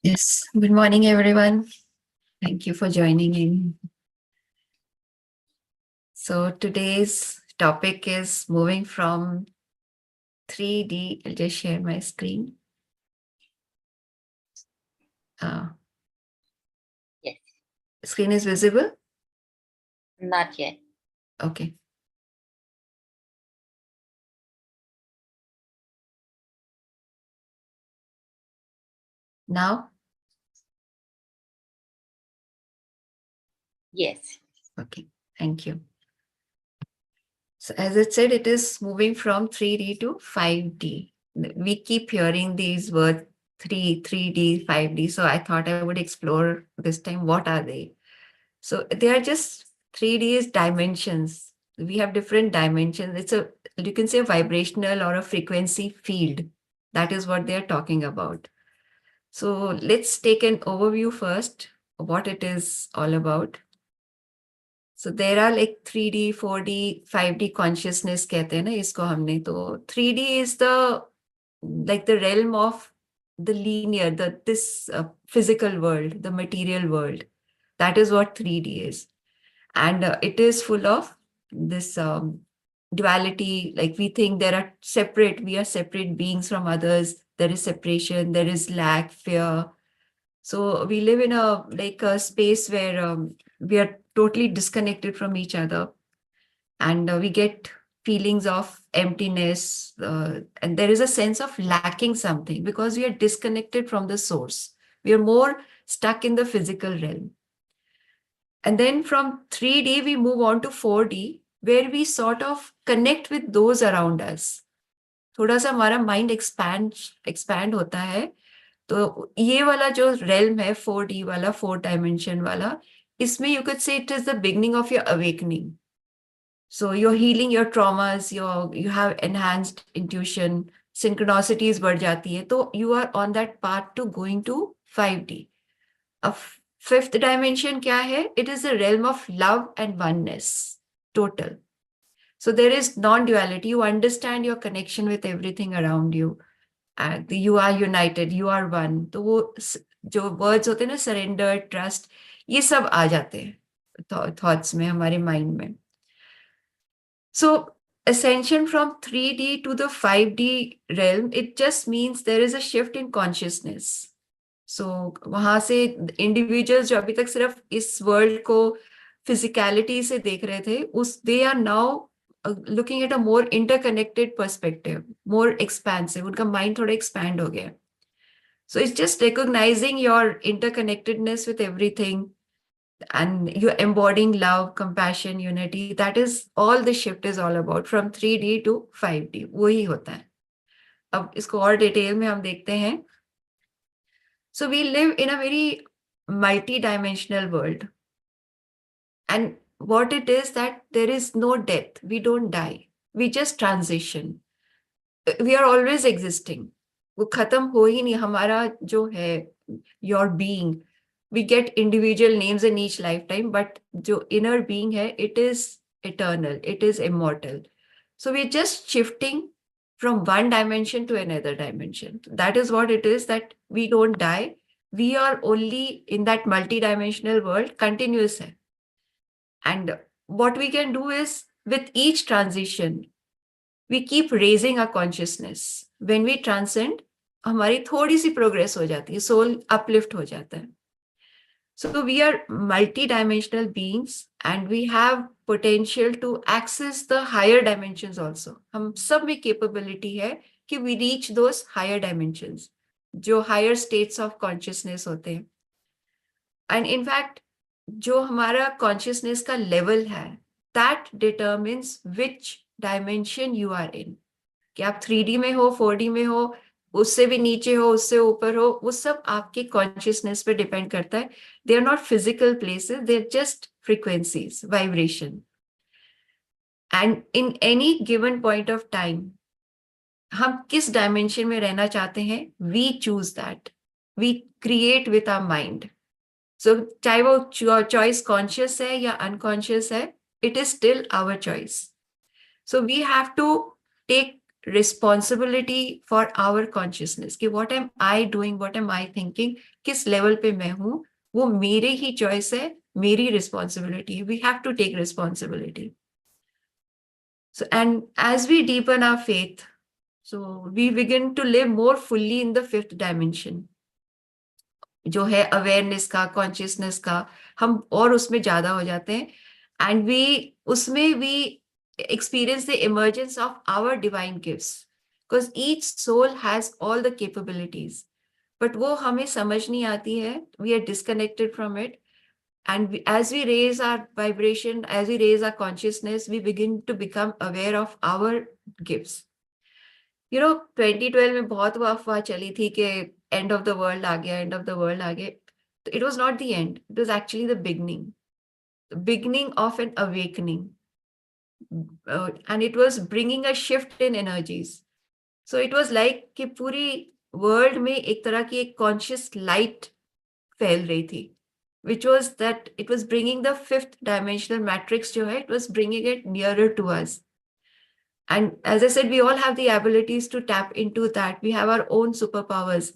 Yes, good morning, everyone. Thank you for joining in. So, today's topic is moving from 3D. I'll just share my screen. Uh, Yes, Screen is visible? not yet. Okay. Now? Yes, Okay. Thank you. So, as it said, it is moving from 3D to 5D. We keep hearing these words 3D, 5D. So, I thought I would explore this time what are they? So they are just 3D is dimensions. We have different dimensions. You can say a vibrational or a frequency field. That is what they're talking about. So let's take an overview first of what it is all about. So there are like 3D, 4D, 5D consciousness कहते हैं ना इसको हमने तो 3D is the realm of the linear, this physical world, the material world. That is what 3D is. And it is full of this duality. Like we think we are separate beings from others. There is separation, there is lack, fear. So we live in a space where we are totally disconnected from each other, and we get feelings of emptiness, and there is a sense of lacking something because we are disconnected from the source. We are more stuck in the physical realm. And then from 3D, we move on to 4D, where we sort of connect with those around us. थोड़ा सा हमारा mind expand होता है. तो ये वाला जो realm है 4D वाला, 4 डायमेंशन वाला, इसमें you could say it is the beginning of your awakening. So you're healing your traumas, you have enhanced intuition, synchronicities बढ़ जाती है. तो you are on that path to going to 5D. A fifth dimension क्या है? It is the realm of love and oneness, total. So there is non-duality. You understand your connection with everything around you. You are united, you are one. तो वो जो words होते हैं ना, surrender, trust, ये सब आ जाते हैं thoughts में, हमारे mind में. So ascension from 3D to the 5D realm, it just means there is a shift in consciousness. सो वहां से इंडिविजुअल्स जो अभी तक सिर्फ इस वर्ल्ड को फिजिकलिटी से देख रहे थे, they are now looking at a more interconnected perspective, more expensive. उनका माइंड थोड़ा एक्सपैंड हो गया. So it's just recognising your interconnectedness with everything and you're embodying love, compassion, unity. That is all the shift is all about from 3D to 5D. वही होता है. अब इसको और डिटेल में हम देखते हैं. So we live in a very multi-dimensional world. And what it is that there is no death. We don't die. We just transition. We are always existing. वो खत्म हो ही नहीं. हमारा जो है, your being, we get individual names in each lifetime, but जो inner being है, it is eternal. It is immortal. So we're just shifting from one dimension to another dimension. That is what it is, that we don't die. We are only in that multi-dimensional world, continuous hai. And what we can do is, with each transition, we keep raising our consciousness. When we transcend, हमारी थोड़ी सी progress हो जाती है, soul uplift हो जाता है. So we are multi-dimensional beings and we have potential to access the higher dimensions also. हम सब में capability है कि we reach those higher dimensions, जो higher states of consciousness होते हैं. And in fact, जो हमारा consciousness का level है, that determines which dimension you are in. कि आप 3D में हो, 4D में हो, उससे भी नीचे हो, उससे ऊपर हो, वो सब आपके कॉन्शियसनेस पे डिपेंड करता है. They are not physical places, they are just frequencies, vibration. And in any given point of time हम किस डायमेंशन में रहना चाहते हैं, we choose that. We create with our mind. So चाहे वो चॉइस कॉन्शियस है या अनकॉन्शियस है, it is still our choice. So we have to take responsibility for our consciousness कि what am I doing, what am I thinking, किस level पे मैं हूँ, वो मेरे ही choice है, मेरी responsibility है. We have to take responsibility. So, and as we deepen our faith, so we begin to live more fully in the fifth dimension, जो है awareness का, consciousness का, हम और उसमें ज्यादा हो जाते हैं. And उसमें we experience the emergence of our divine gifts. Because each soul has all the capabilities. But वो हमें समझ नहीं आती है. We are disconnected from it. And as we raise our vibration, as we raise our consciousness, we begin to become aware of our gifts. 2012 में बहुत वो अफवाह चली थी कि एंड ऑफ द वर्ल्ड आ गया, एंड ऑफ द वर्ल्ड आ गया. तो it was not the end, it was actually the beginning of an awakening. And it was bringing a shift in energies. So it was like कि पूरी world में एक तरह की एक कॉन्शियस लाइट फैल रही थी, which was that it was bringing the fifth dimensional matrix जो है, it was bringing it nearer to us. And as I said, we all have the abilities to tap into that. We have our own superpowers.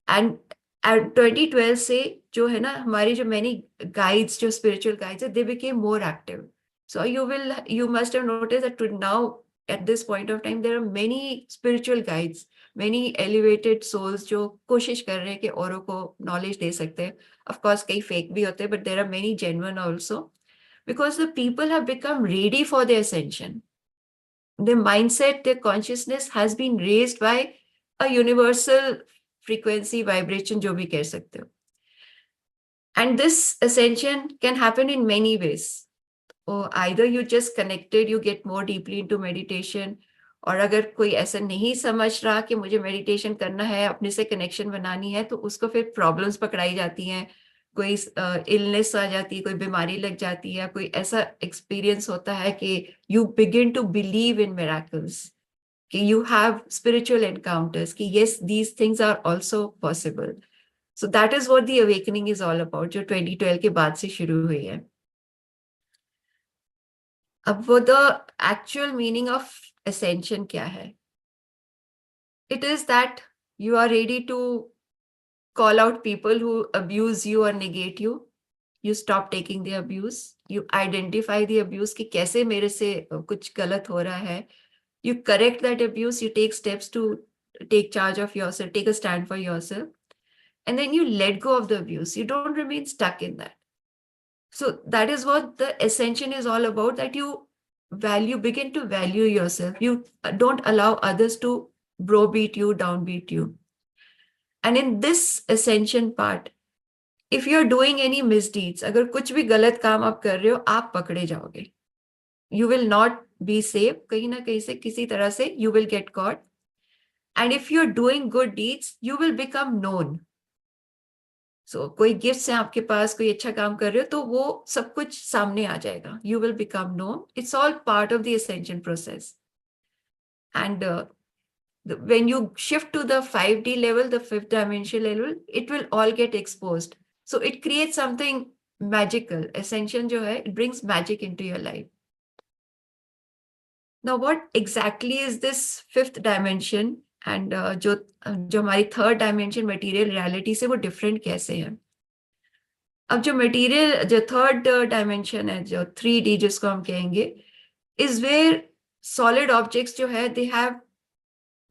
And at 2012 से जो है ना, हमारी जो many guides, जो spiritual guides, they became more active. So you must have noticed that to now, at this point of time, there are many spiritual guides, many elevated souls जो कोशिश कर रहे हैं कि औरों को knowledge दे सकते हैं. Of course, कई fake भी होते हैं, but there are many genuine also, because the people have become ready for their ascension. Their mindset, their consciousness has been raised by a universal frequency, vibration, जो भी कह सकते हो. And this ascension can happen in many ways. Or either you just connected, you get more deeply into meditation, और अगर कोई ऐसा नहीं समझ रहा कि मुझे मेडिटेशन करना है, अपने से कनेक्शन बनानी है, तो उसको फिर प्रॉब्लम्स पकड़ाई जाती हैं, कोई इलनेस आ जाती है, कोई बीमारी लग जाती है, कोई ऐसा एक्सपीरियंस होता है कि you begin to believe in miracles, कि यू हैव स्पिरिचुअल एनकाउंटर्स, कि yes these things are also possible. So that is what the awakening is all about, जो 2012 के बाद से शुरू हुई है. अब वो the actual meaning of ascension क्या है? It is that you are ready to call out people who abuse you or negate you. You stop taking the abuse. You identify the abuse कि कैसे मेरे से कुछ गलत हो रहा है. You correct that abuse. You take steps to take charge of yourself, take a stand for yourself. And then you let go of the abuse. You don't remain stuck in that. So that is what the ascension is all about, that you begin to value yourself. You don't allow others to browbeat you, downbeat you. And in this ascension part, if you're doing any misdeeds, अगर कुछ भी गलत काम आप कर रहे हो, आप पकड़े जाओगे. You will not be safe. कहीं ना कहीं से, किसी तरह से, you will get caught. And if you're doing good deeds, you will become known. So कोई गिफ्ट्स है आपके पास, कोई अच्छा काम कर रहे हो, तो वो सब कुछ सामने आ जाएगा. You will become known. It's all part of the ascension process. And when you shift to the 5D level, the fifth dimension level, it will all get exposed. So it creates something magical. Ascension जो है, it brings magic into your life. Now, what exactly is this fifth dimension? And जो हमारी third dimension material reality से वो different कैसे है? अब जो मटेरियल, जो थर्ड डायमेंशन है, जो 3D जिसको हम कहेंगे, इज वेयर सॉलिड ऑब्जेक्ट्स जो है, दे हैव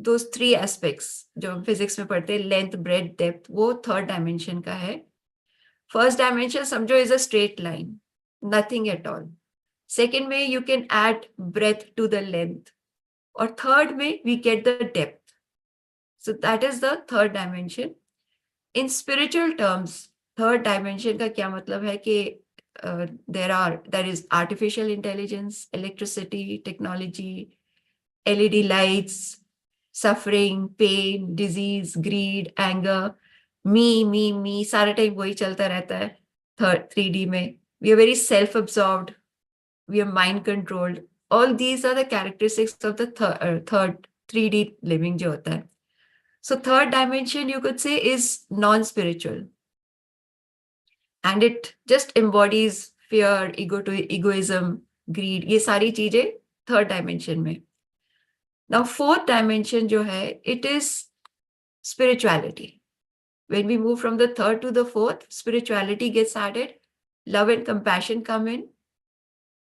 दोस 3 एस्पेक्ट्स जो हम फिजिक्स में पढ़ते हैं, लेंथ, ब्रेड्थ, डेप्थ, वो थर्ड डायमेंशन का है. फर्स्ट डायमेंशन समझो is a straight line, nothing at all. Second में you can add breadth to the length, और थर्ड में we get the depth. So that is the third dimension. In spiritual terms, third dimension का क्या मतलब है कि there is artificial intelligence, electricity, technology, LED lights, suffering, pain, disease, greed, anger, me, सारा time वही चलता रहता है. थर्ड 3D में we are very self-absorbed, we are mind controlled. All these are the characteristics of the third 3D living जो होता है. So third dimension, you could say, is non-spiritual. And it just embodies fear, egoism, greed. ये सारी चीजें third dimension में. Now fourth dimension जो है, it is spirituality. When we move from the third to the fourth, spirituality gets added, love and compassion come in,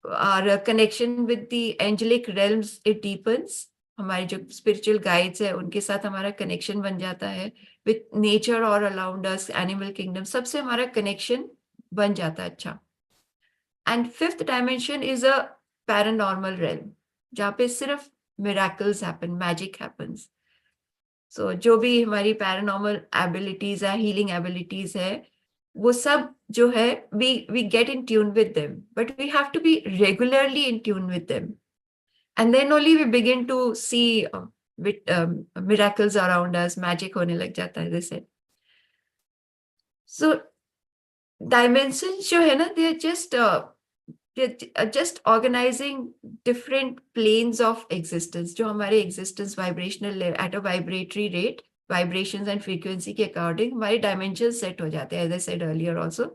our connection with the angelic realms, it deepens. हमारे जो spiritual guides है उनके साथ हमारा connection बन जाता है, with nature all around us, animal kingdom, सबसे हमारा connection बन जाता है अच्छा. And fifth dimension is a paranormal realm, जहाँ पे सिर्फ miracles happen, magic happens. So जो भी हमारी paranormal abilities है, healing abilities है, वो सब जो है, we get in tune with them, but we have to be regularly in tune with them, and then only we begin to see miracles around us, magic होने लग जाता है जैसे. So dimensions जो है ना, they are just organizing different planes of existence, जो हमारे existence vibrational at a vibratory rate, vibrations and frequency के according हमारे dimensions set हो जाते हैं, as I said earlier also.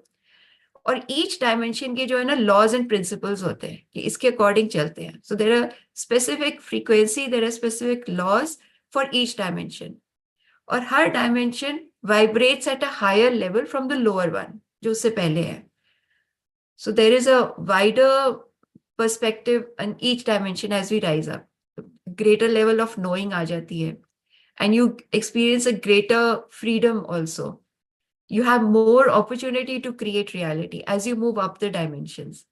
और each dimension के जो है ना laws and principles होते हैं कि इसके according चलते हैं. So there are specific frequency, there are specific laws for each dimension. और हर dimension vibrates at a higher level from the lower one, जो उससे पहले है. So there is a wider perspective in each dimension as we rise up. Greater level of knowing aa jati hai. And you experience a greater freedom also. You have more opportunity to create reality as you move up the dimensions.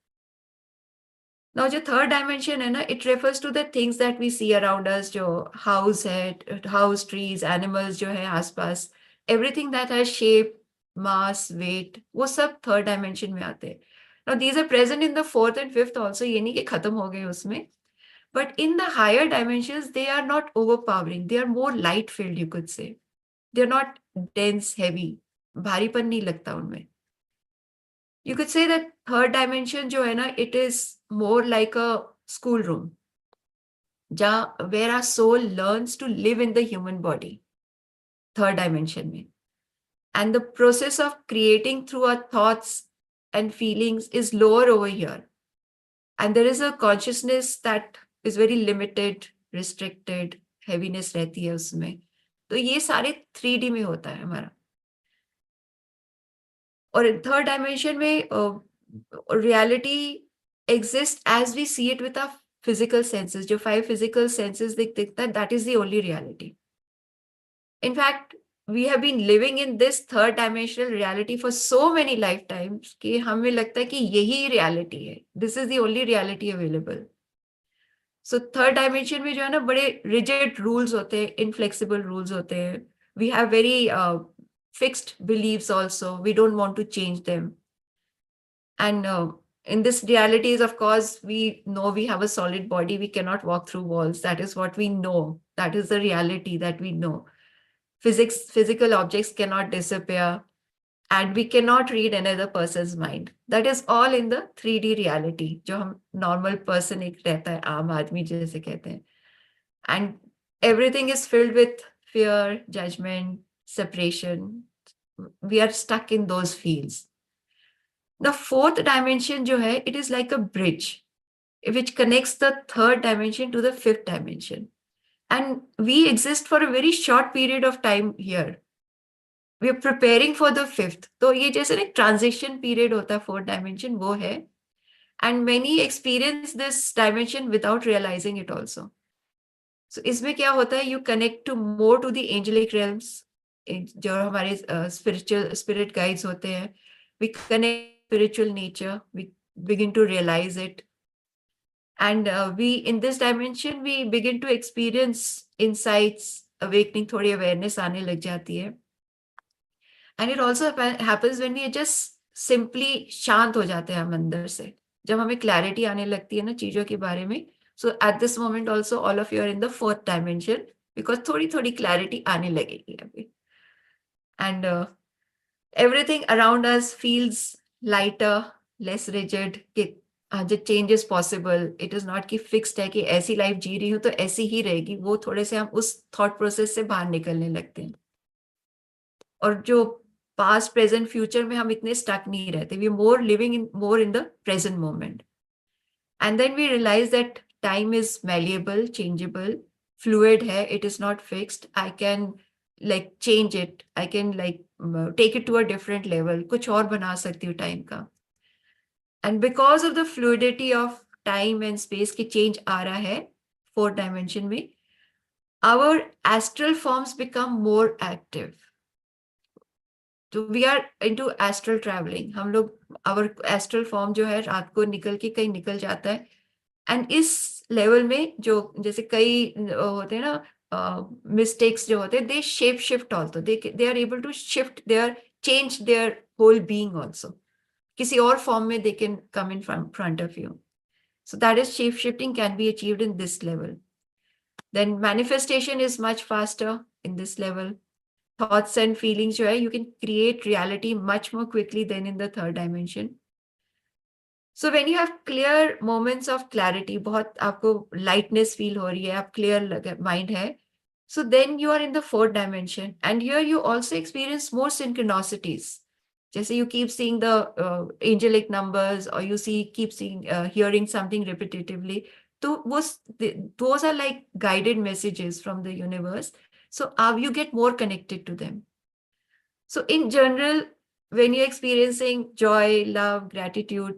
Now, जो third dimension है ना, it refers to the things that we see around us, जो house है, house, trees, animals जो है आसपास, everything that has shape, mass, weight, वो सब third dimension में आते हैं. Now, these are present in the fourth and fifth also, ये नहीं कि खत्म हो गए उसमें. But in the higher dimensions, they are not overpowering. They are more light filled, you could say. They are not dense, heavy. भारीपन नहीं लगता उनमें. You could say that third dimension जो है ना, it is more like a schoolroom, जहाँ where our soul learns to live in the human body. Third dimension में. And the process of creating through our thoughts and feelings is lower over here. And there is a consciousness that is very limited, restricted, heaviness रहती है उसमें. तो ये सारे 3D में होता है हमारा. और थर्ड डायमेंशन में reality exists as we see it with our physical senses. जो 5 physical senses दिखता है, that is the only reality. In fact, we have been living in this third dimensional reality for so many lifetimes कि हमें लगता है कि यही reality है. This is the only reality available. So third dimension में जो है ना, बड़े rigid rules होते हैं, inflexible rules होते हैं. We have very fixed beliefs also. We don't want to change them. And in this realities, of course, we know we have a solid body. We cannot walk through walls. That is what we know. That is the reality that we know. Physical objects cannot disappear. And we cannot read another person's mind. That is all in the 3D reality, जो हम normal person एक रहता है, आम आदमी जैसे कहते हैं. And everything is filled with fear, judgment, separation. We are stuck in those fields. The fourth dimension जो है, it is like a bridge which connects the third dimension to the fifth dimension. And we exist for a very short period of time here. We are preparing for the fifth. तो ये जैसे ना transition period होता है fourth dimension, वो है. And many experience this dimension without realizing it also. So इसमें क्या होता है, you connect to more to the angelic realms, जो हमारे spirit guides होते हैं. We connect spiritual nature, we begin to realize it. And we, in this dimension, we begin to experience insights, awakening, थोड़ी awareness आने लग जाती है. And it also happens when we just simply शांत हो जाते हैं हम अंदर से. जब हमें clarity आने लगती है ना चीजों के बारे में. So at this moment also, all of you are in the fourth dimension because थोड़ी clarity आने लगेगी अभी. And everything around us feels lighter, less rigid. The change is possible. It is not कि fixed है कि ऐसी life जी रही हूँ तो ऐसी ही रहेगी. वो थोड़े से हम उस thought process से बाहर निकलने लगते हैं. और जो past, present, future में हम इतने stuck नहीं रहते. We are more living more in the present moment. And then we realize that time is malleable, changeable. fluid hai, it is not fixed. I can like change it. I can like take it to a different level. कुछ और बना सकती हूँ time का. And because of the fluidity of time and space की change आ रहा है 4th dimension में, our astral forms become more active. तो we are into astral travelling. हम लोग आवर एस्ट्रल फॉर्म जो है रात को निकल के कहीं निकल जाता है. एंड इस लेवल में जो जैसे कई होते हैं ना मिस्टेक्स जो होते हैं, they shape shift also. They are able to shift, they are change their whole being also. किसी और फॉर्म में they can come in front of you. So that is shape shifting can be achieved in this level. Then manifestation is much faster in this level. Thoughts and feelings जो है, you can create reality much more quickly than in the 3rd dimension. So when you have clear moments of clarity, बहुत आपको lightness feel हो रही है, आप clear mind है, so then you are in the 4th dimension, and here you also experience more synchronicities. जैसे you keep seeing the angelic numbers, or you keep seeing hearing something repetitively. So those are like guided messages from the universe. So you get more connected to them. So in general, when you're experiencing joy, love, gratitude,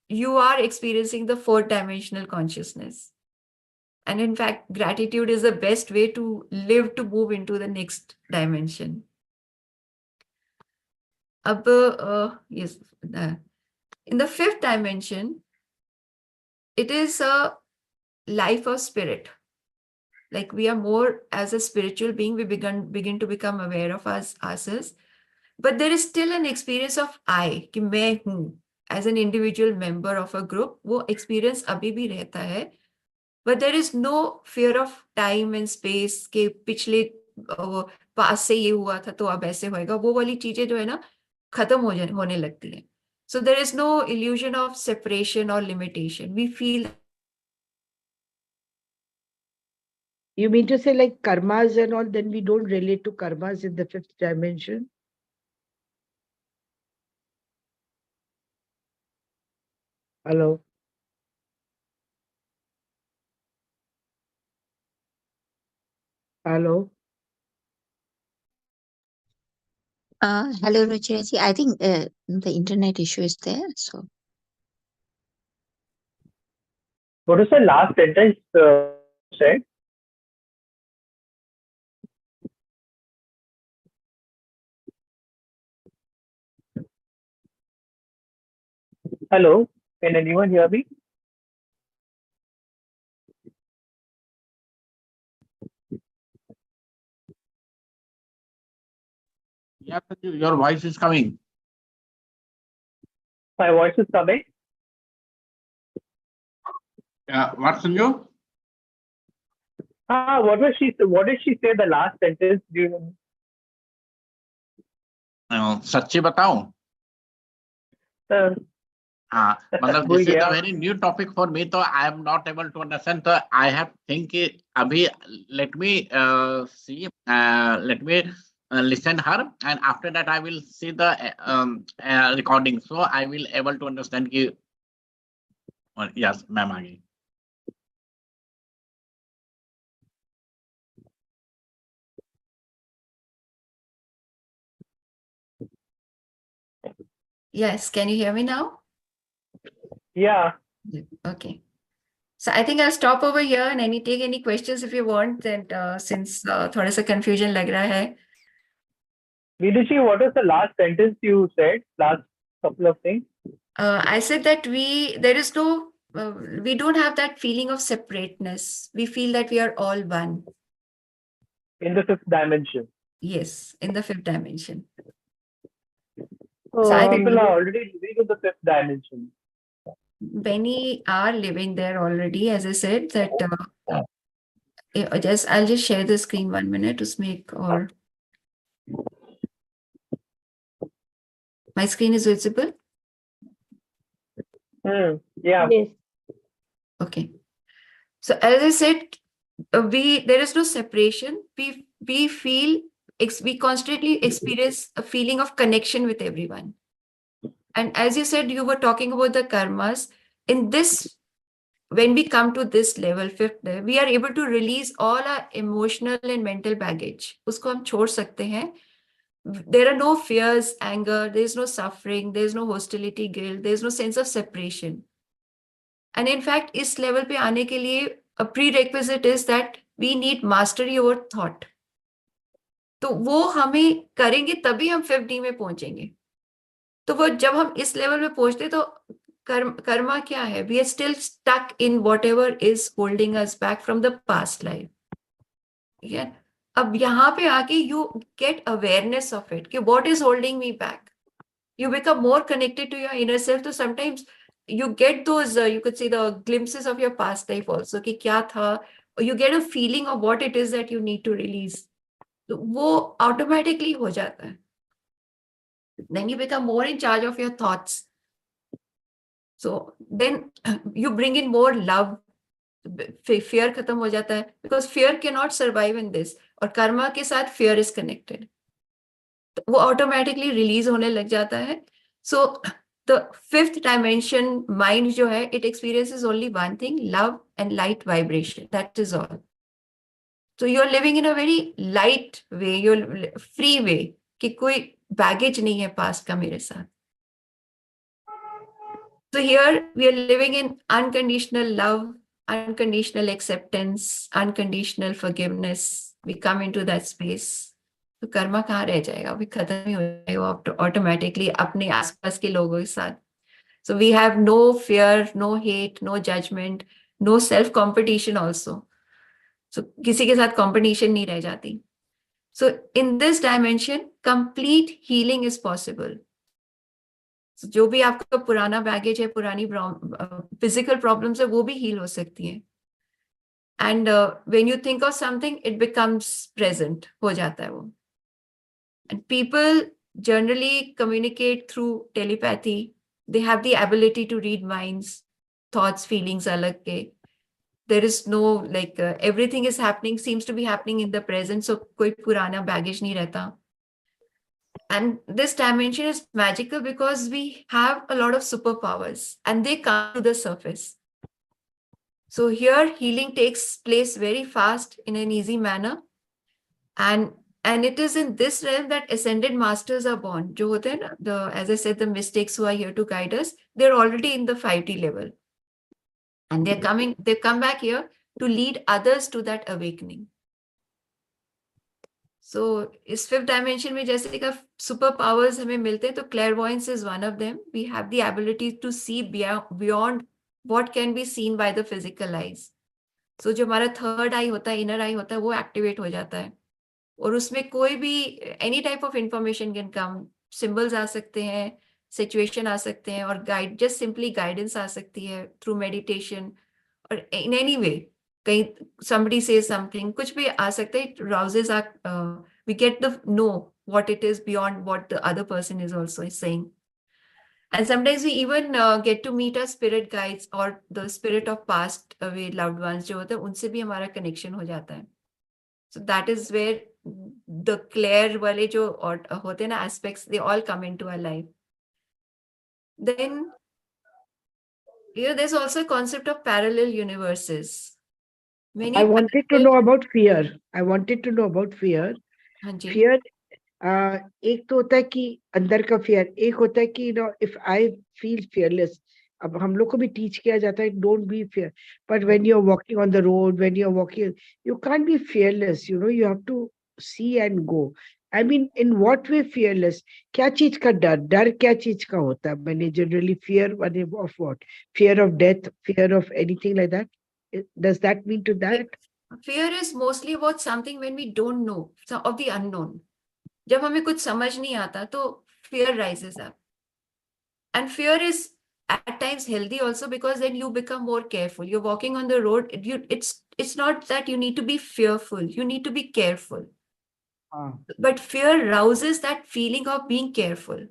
you are experiencing the 4th dimensional consciousness. And in fact, gratitude is the best way to live, to move into the next dimension. Yes, in the 5th dimension, it is a life of spirit. Like we are more as a spiritual being, we begin to become aware of ourselves. But there is still an experience of I, कि मैं हूँ, as an individual member of a group. वो experience अभी भी रहता है. But there is no fear of time and space के पिछले पास से ये हुआ था तो अब ऐसे होएगा. वो वाली चीजें जो है ना खत्म होने लगती हैं. So there is no illusion of separation or limitation. We feel. You mean to say like karmas and all, then we don't relate to karmas in the 5th dimension? Hello? Hello? Hello, Ruchiraji. I think the internet issue is there. So, What was the last sentence said? Hello, can anyone hear me? Yeah, your voice is coming. My voice is coming. What's new? What did she say the last sentence? Do you सच्ची बताऊं? मतलब this is a very new topic for me, so I am not able to understand. So I have think अभी let me see, let me listen her, and after that I will see the recording. So I will able to understand कि yes, ma'am आ गई. Yes, can you hear me now? Yeah. Okay. So I think I'll stop over here and take any questions if you want. And since थोड़ा सा confusion लग रहा है. Meenuji, what was the last sentence you said? Last couple of things. I said that we don't have that feeling of separateness. We feel that we are all one. In the 5th dimension. Yes, in the 5th dimension. So I think people are already living in the 5th dimension. Many are living there already. As I said, that I'll just share the screen 1 minute to make or my screen is visible. Yeah. Yes. Okay. So as I said, there is no separation. We feel we constantly experience a feeling of connection with everyone. And as you said, you were talking about the karmas. In this when we come to this level, fifth level, we are able to release all our emotional and mental baggage. उसको हम छोड़ सकते हैं. There are no fears, anger, there is no suffering, there is no hostility, guilt, there is no sense of separation. And in fact, इस level पे आने के लिए a prerequisite is that we need mastery over thought. तो वो हमें करेंगे तभी हम 5D में पहुंचेंगे. तो वो जब हम इस लेवल पे पहुंचते तो कर्मा क्या है? We are still stuck in whatever is holding us back from the past life. Yeah. अब यहाँ पे आके you get awareness of it कि what is holding me back. You become more connected to your inner self. So sometimes you get those, you could say the glimpses of your past life also कि क्या था. Or you get a feeling of what it is that you need to release. तो वो automatically हो जाता है. Then you become more in charge of your thoughts. So then you bring in more love. Fear खत्म हो जाता है because fear cannot survive in this. और कर्मा के साथ fear is connected. वो automatically release होने लग जाता है. So the fifth dimension mind जो है, it experiences only one thing, love and light vibration. That is all. So you're living in a very light way, you're free way कि कोई baggage नहीं है past का मेरे साथ. So here we are living in unconditional love, unconditional acceptance, unconditional forgiveness. We come into that space. तो कर्मा कहाँ रह जाएगा? अभी खत्म ही हो जाएगा automatically अपने आसपास के लोगों के साथ. So we have no fear, no hate, no judgment, no self competition also. So किसी के साथ competition नहीं रह जाती. So in this dimension, complete healing is possible. So, जो भी आपका पुराना बैगेज है, पुरानी फिजिकल प्रॉब्लम्स है, वो भी हील हो सकती है. And when you think of something it becomes present हो जाता है वो. And people generally communicate through telepathy. They have the ability to read minds, thoughts, feelings अलग के. There is no like everything is happening, seems to be happening in the present. So कोई पुराना baggage नहीं रहता. And this dimension is magical because we have a lot of superpowers and they come to the surface. So here healing takes place very fast in an easy manner. And it is in this realm that ascended masters are born. जो होते हैं ना, as I said, the mystics who are here to guide us, they're already in the 5D level. And they've come back here to lead others to that awakening. So इस fifth dimension में जैसे का super powers हमें मिलते हैं, तो clairvoyance is one of them. We have the ability to see beyond what can be seen by the physical eyes. So जो हमारा थर्ड आई होता है, इनर आई होता है, वो एक्टिवेट हो जाता है. और उसमें कोई भी any type of information can come. Symbols आ सकते हैं, सिचुएशन आ सकते हैं, और गाइड जस्ट सिंपली गाइडेंस आ सकती है थ्रू मेडिटेशन और इन एनी वे. कहीं somebody says something, कुछ भी आ सकता है. Rouses are we get to know what it is beyond what the other person is also saying. And sometimes we even get to meet our spirit guides or the spirit of past away loved ones जो होते हैं, उनसे भी हमारा connection हो जाता है. So that is where the clair वाले जो होते हैं ना aspects, they all come into our life. Then there's also a concept of parallel universes. I wanted to know about fear. I wanted to know about fear. हाँ जी. Fear, एक तो होता है कि अंदर का fear, एक होता है कि if I feel fearless. अब हम लोग को भी teach किया जाता है, don't be fear. But when you're walking on the road, when you're walking, you can't be fearless. You have to see and go. I mean, in what way fearless? क्या चीज का डर? डर क्या चीज का होता है? मैंने generally fear of what? Fear of death, fear of anything like that. Does that mean to that? Fear is mostly about something when we don't know, of the unknown. जब हमें कुछ समझ नहीं आता तो fear rises up. And fear is at times healthy also because then you become more careful. You're walking on the road. It's not that you need to be fearful. You need to be careful. But fear rouses that feeling of being careful.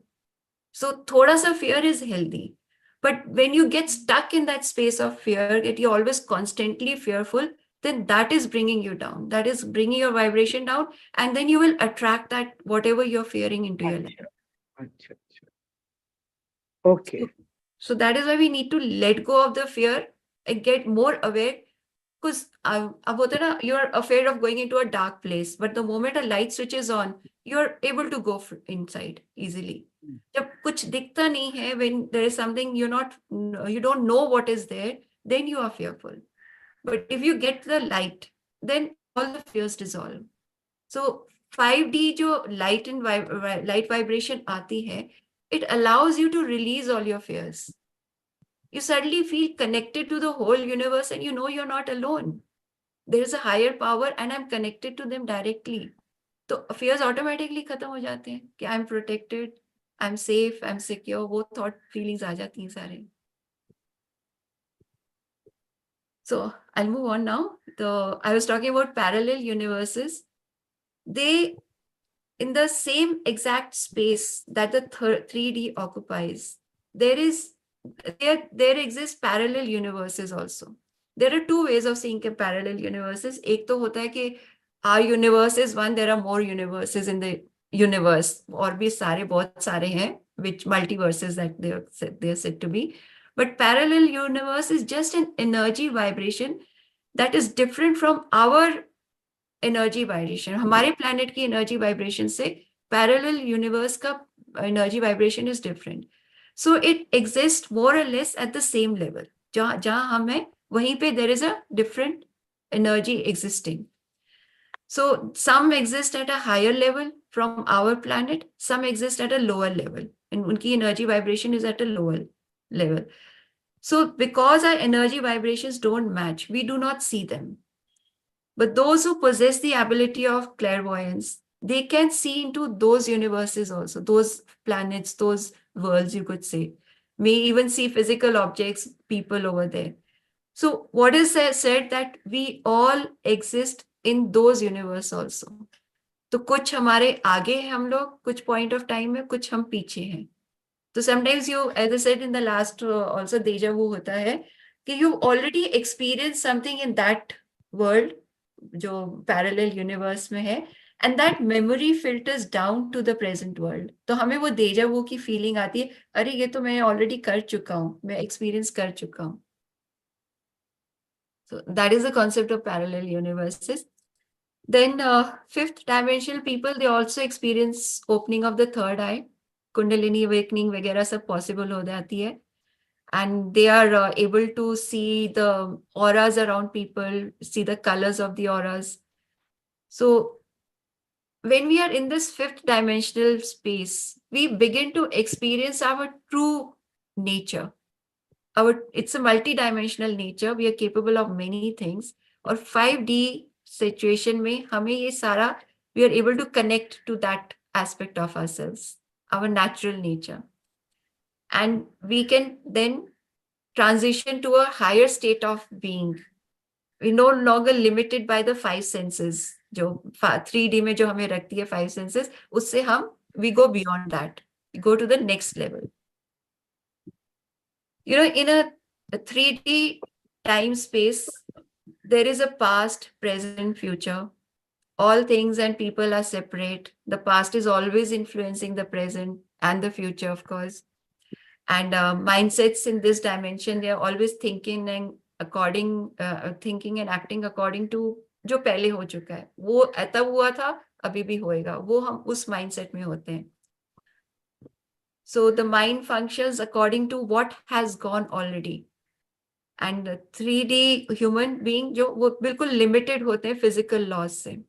So thoda sa fear is healthy. But when you get stuck in that space of fear, that you're always constantly fearful, then that is bringing you down. That is bringing your vibration down. And then you will attract that whatever you're fearing into your life. Okay. So that is why we need to let go of the fear get more aware. Because you're afraid of going into a dark place, but the moment a light switches on, you're able to go inside easily. जब कुछ दिखता नहीं है, when there is something you don't know what is there, then you are fearful. But if you get the light, then all the fears dissolve. So 5D जो light and light vibration आती है, it allows you to release all your fears. You suddenly feel connected to the whole universe and you know you're not alone. There is a higher power and I'm connected to them directly. So fears automatically खत्म हो जाते हैं कि I'm protected, I'm safe, I'm secure. वो thought feelings आ जाती हैं सारे. So I'll move on now. I was talking about parallel universes. They, in the same exact space that the 3D occupies, there exist parallel universes also. There are two ways of seeing parallel universes. एक तो होता है कि our universe is one, there are more universes in the universe. और भी सारे बहुत सारे हैं, which multiverses that they are said to be. But parallel universe is just an energy vibration that is different from our energy vibration. हमारे planet की energy vibration से parallel universe का energy vibration is different. So it exists more or less at the same level. जहाँ हम हैं वहीं पे there is a different energy existing. So some exist at a higher level from our planet, some exist at a lower level, and उनकी energy vibration is at a lower level. So because our energy vibrations don't match, we do not see them. But those who possess the ability of clairvoyance, they can see into those universes also, those planets, those worlds, you could say. May even see physical objects, people over there. So what is said that we all exist in those universe also. तो कुछ हमारे आगे हैं हम लोग, कुछ point of time में, कुछ हम पीछे हैं. So sometimes you, as I said in the last also deja vu होता है कि you already experienced something in that world जो parallel universe में है, and that memory filters down to the present world. तो हमें वो deja vu की feeling आती है, अरे ये तो मैं already कर चुका हूँ, मैं experience कर चुका हूँ. So that is the concept of parallel universes. Then fifth dimensional people, they also experience opening of the third eye, Kundalini awakening वगैरह सब possible हो जाती है. And they are able to see the auras around people, see the colors of the auras. So when we are in this fifth dimensional space, we begin to experience our true nature. It's a multi-dimensional nature. We are capable of many things. Or 5D situation में हमें ये सारा, we are able to connect to that aspect of ourselves, our natural nature. And we can then transition to a higher state of being. We're no longer limited by the 5 senses. जो 3D में जो हमें रखती है 5 senses, उससे हम, we go beyond that. We go to the next level. You know, in a 3D time space, there is a past, present, future. All things and people are separate. The past is always influencing the present and the future, of course. And mindsets in this dimension, they are always thinking and thinking and acting according to जो पहले हो चुका है. वो तब हुआ था, अभी भी होएगा. वो हम उस mindset में होते हैं. So the mind functions according to what has gone already. And 3D human being जो वो बिल्कुल limited होते हैं physical laws से.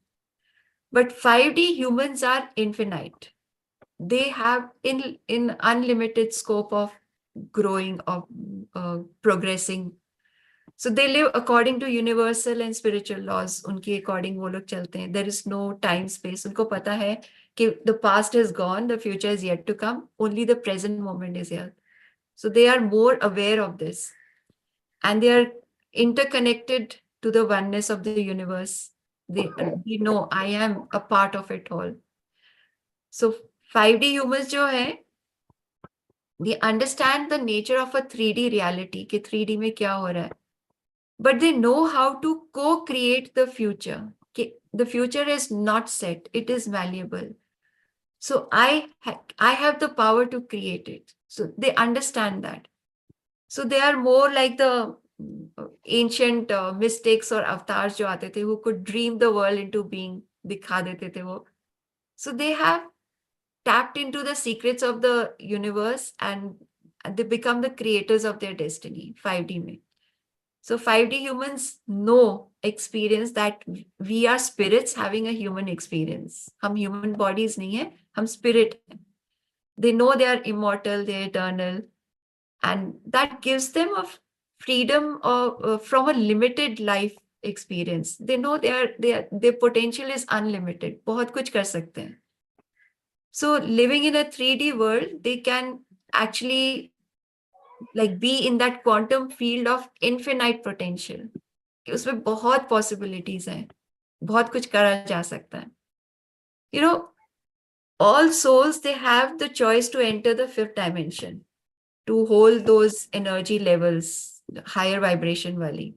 But 5D humans are infinite. They have in unlimited scope of growing, of progressing. So they live according to universal and spiritual laws. उनके according वो लोग चलते हैं. There is no time space. उनको पता है कि the past is gone, the future is yet to come. Only the present moment is here. So they are more aware of this. And they are interconnected to the oneness of the universe. They know I am a part of it all. So 5D humans जो है, they understand the nature of a 3D reality, कि 3D में क्या हो रहा है. But they know how to co-create the future. The future is not set, it is malleable. So I have the power to create it. So they understand that. So they are more like the ancient mystics or avatars जो आते थे, who could dream the world into being, दिखा देते थे वो. So they have tapped into the secrets of the universe and they become the creators of their destiny, 5D में. So 5D humans know, experience that we are spirits having a human experience. हम human bodies नहीं है, हम spirit हैं. They know they are immortal, they are eternal, and that gives them a freedom from a limited life experience. They know their potential is unlimited. बहुत कुछ कर सकते हैं. So living in a 3D world, they can actually like be in that quantum field of infinite potential. कि उसमें बहुत possibilities हैं, बहुत कुछ करा जा सकता है. You know, all souls, they have the choice to enter the 5th dimension, to hold those energy levels, higher vibration wali.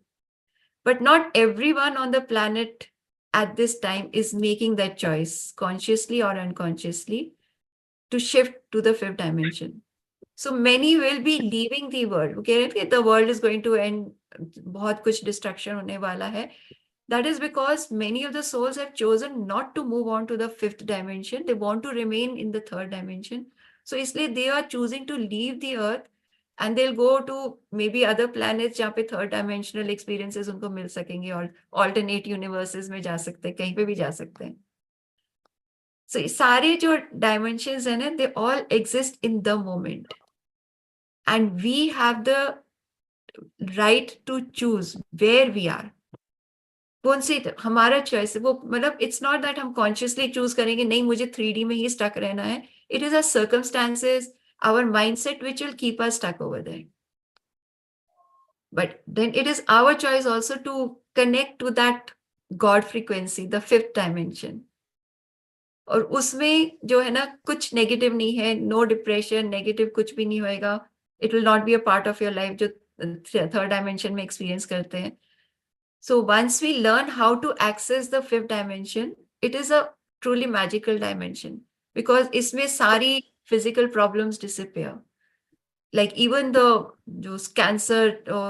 But not everyone on the planet at this time is making that choice, consciously or unconsciously, to shift to the 5th dimension. So many will be leaving the world. Okay, the world is going to end, बहुत कुछ destruction होने वाला है. That is because many of the souls have chosen not to move on to the 5th dimension. They want to remain in the 3rd dimension. So इसलिए they are choosing to leave the earth and they'll go to maybe other planets जहाँ पे 3rd dimensional experiences उनको मिल सकेंगे और alternate universes में जा सकते हैं, कहीं पे भी जा सकते हैं. So सारे जो dimensions हैं ना, they all exist in the moment. And we have the right to choose where we are. कौन सी हमारा चॉइस है वो, मतलब इट्स नॉट दैट हम कॉन्शियसली चूज करेंगे नहीं मुझे 3D में ही स्टक रहना है. It is a circumstances, our mindset which will keep us stuck over there. But then it is our choice also to connect to that God frequency, the 5th dimension. और उसमें जो है ना कुछ नेगेटिव नहीं है, नो डिप्रेशन, नेगेटिव कुछ भी नहीं होएगा. It will not be a part of your life जो 3rd डायमेंशन में एक्सपीरियंस करते हैं. So once we learn how to access the 5th dimension, it is a truly magical dimension because इसमें सारी physical problems disappear. Like even the जो cancer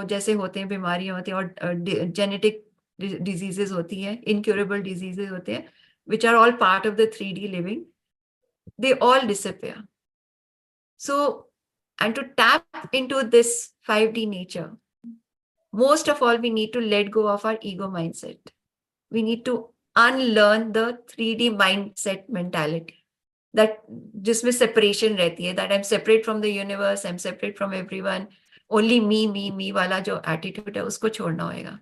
जैसे होते हैं, बीमारियां होती हैं और genetic diseases होती हैं, incurable diseases होते हैं, which are all part of the 3D living, they all disappear. So, and to tap into this 5D nature, most of all, we need to let go of our ego mindset. We need to unlearn the 3D mindset mentality that जिसमें separation रहती है, that I'm separate from the universe, I'm separate from everyone, only me वाला जो attitude है उसको छोड़ना होगा.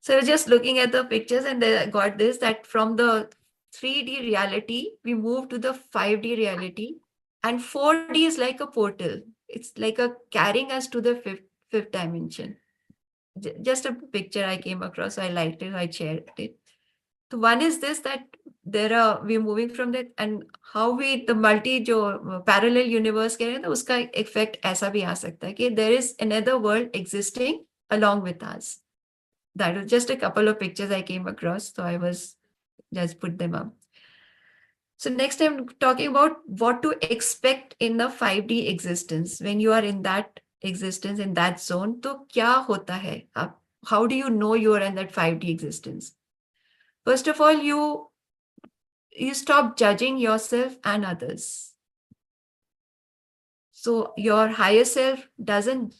So just looking at the pictures and I got this, that from the 3D reality, we move to the 5D reality, and 4D is like a portal. It's like a carrying us to the fifth dimension. Just a picture I came across, so I liked it, I shared it. So one is this, that we're moving from that, and how we the multi जो parallel universe कह रहे हैं ना, उसका effect ऐसा भी आ सकता है कि there is another world existing along with us. That was just a couple of pictures I came across, so I was just put them up. So next I'm talking about what to expect in the 5D existence. When you are in that existence, in that zone, तो क्या होता है? How do you know you are in that 5D existence? First of all, you stop judging yourself and others. So your higher self doesn't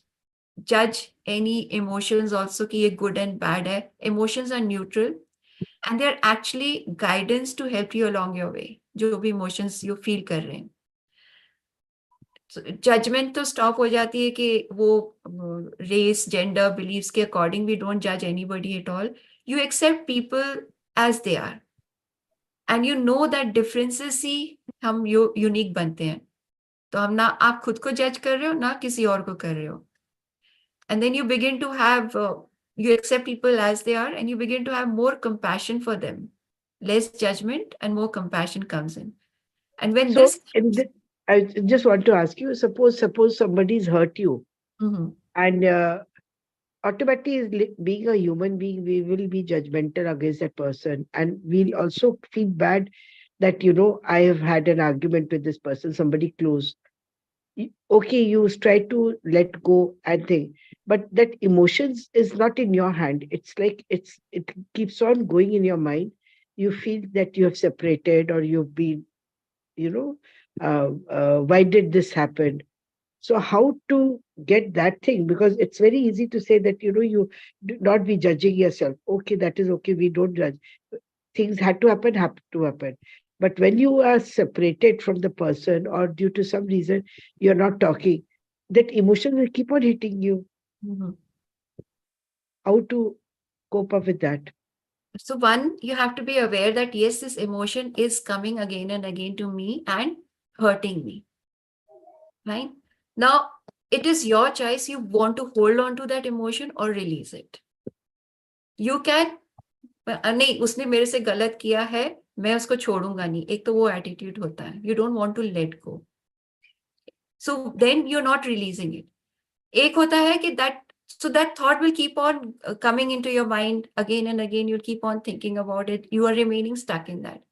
judge any emotions also कि ये good and bad है. Emotions are neutral and they are actually guidance to help you along your way. जो भी emotions you feel कर रहे हैं. So judgment तो stop हो जाती है कि वो race, gender, beliefs के according we don't judge anybody at all. You accept people as they are. And you know that differences ही हम unique बनते हैं. तो हम ना आप खुद को judge कर रहे हो ना किसी और को कर रहे हो. And then you begin to have, you accept people as they are and you begin to have more compassion for them. Less judgment and more compassion comes in. And when So I just want to ask you, suppose somebody's hurt you and automatically being a human being, we will be judgmental against that person. And we'll also feel bad that, I have had an argument with this person, somebody close. Okay, you try to let go and think, but that emotions is not in your hand. It's like it keeps on going in your mind. You feel that you have separated, or you've been, you know, why did this happen? So how to get that thing? Because it's very easy to say that, you do not be judging yourself. Okay, that is okay. We don't judge. Things had to happen, have to happen. But when you are separated from the person, or due to some reason you're not talking, that emotion will keep on hitting you. Mhm. How to cope up with that? So one, you have to be aware that yes, this emotion is coming again and again to me and hurting me. Right? Now, it is your choice. You want to hold on to that emotion or release it. You can, नहीं उसने मेरे से गलत किया है, मैं उसको छोड़ूंगा नहीं. एक तो वो एटीट्यूड होता है. You don't want to let go. So then you're not releasing it. एक होता है कि that thought will keep on coming into your mind again and again. You'll keep on thinking about it. You are remaining stuck in that.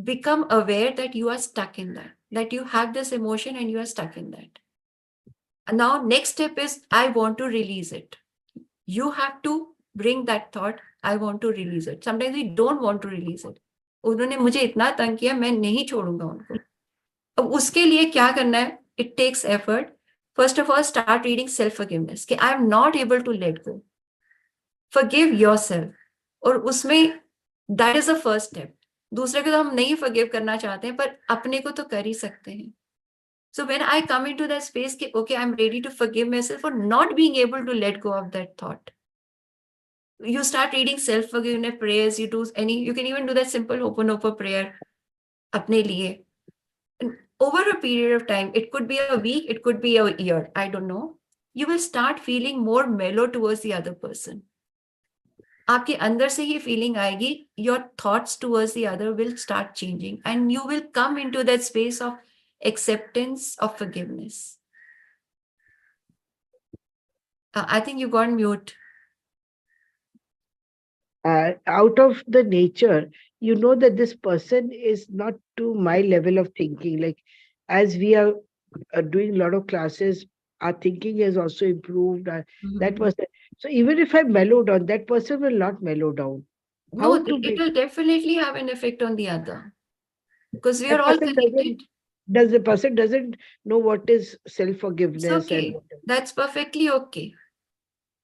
Become aware that you are stuck in that you have this emotion and you are stuck in that. And now next step is, I want to release it. You have to bring that thought, I want to release it. Sometimes we don't want to release it. उन्होंने मुझे इतना तंग किया, मैं नहीं छोड़ूंगा उनको. अब उसके लिए क्या करना है? It takes effort. First of all, start reading self-forgiveness. कि I am not able to let go. Forgive yourself. और उसमें that is the first step. दूसरे को तो हम नहीं forgive करना चाहते हैं, पर अपने को तो कर ही सकते हैं. So when I come into that space, कि okay, I'm ready to forgive myself for not being able to let go of that thought. You start reading self-forgiveness prayers. You can even do that simple Ho'oponopono prayer अपने लिए. And over a period of time, it could be a week, it could be a year, I don't know. You will start feeling more mellow towards the other person. आपके अंदर से ही feeling आएगी, your thoughts towards the other will start changing and you will come into that space of acceptance of forgiveness. I think you got mute. Out of the nature, you know that this person is not to my level of thinking. Like, as we are doing a lot of classes, our thinking has also improved. That person. So even if I mellow down, that person will not mellow down. No, How to it make will definitely have an effect on the other. Because we are that all person connected. does the person doesn't know what is It's self-forgiveness and okay. That's perfectly okay.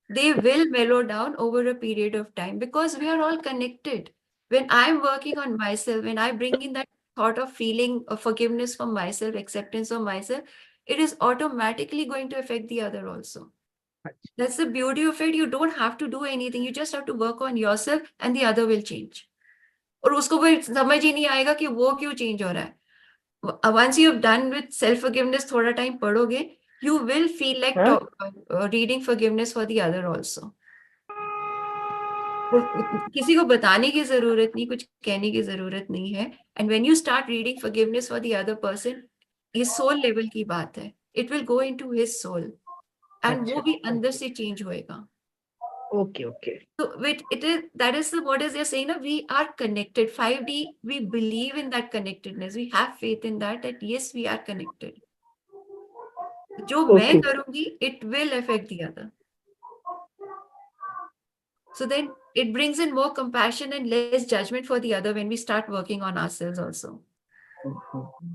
They will mellow down over a period of time because we are all connected. When I'm working on myself, when I bring in that thought of feeling of forgiveness for myself, acceptance of myself, it is automatically going to affect the other also. That's the beauty of it. You don't have to do anything. You just have to work on yourself and the other will change. और उसको कोई समझ ही नहीं आएगा कि वो क्यों change हो रहा है. Once you have done with self-forgiveness, थोड़ा time पढ़ोगे, you will feel like reading forgiveness for the other also. किसी को बताने की जरूरत नहीं, कुछ कहने की जरूरत नहीं है. And when you start reading forgiveness for the other person, ये soul level की बात है. It will go into his soul. And वो भी अंदर से change होएगा. okay. So that is what is you're saying, we are connected. 5D, we believe in that connectedness. We have faith in that yes, we are connected. जो मैं करूंगी, it will affect the other. So then it brings in more compassion and less judgment for the other when we start working on ourselves also.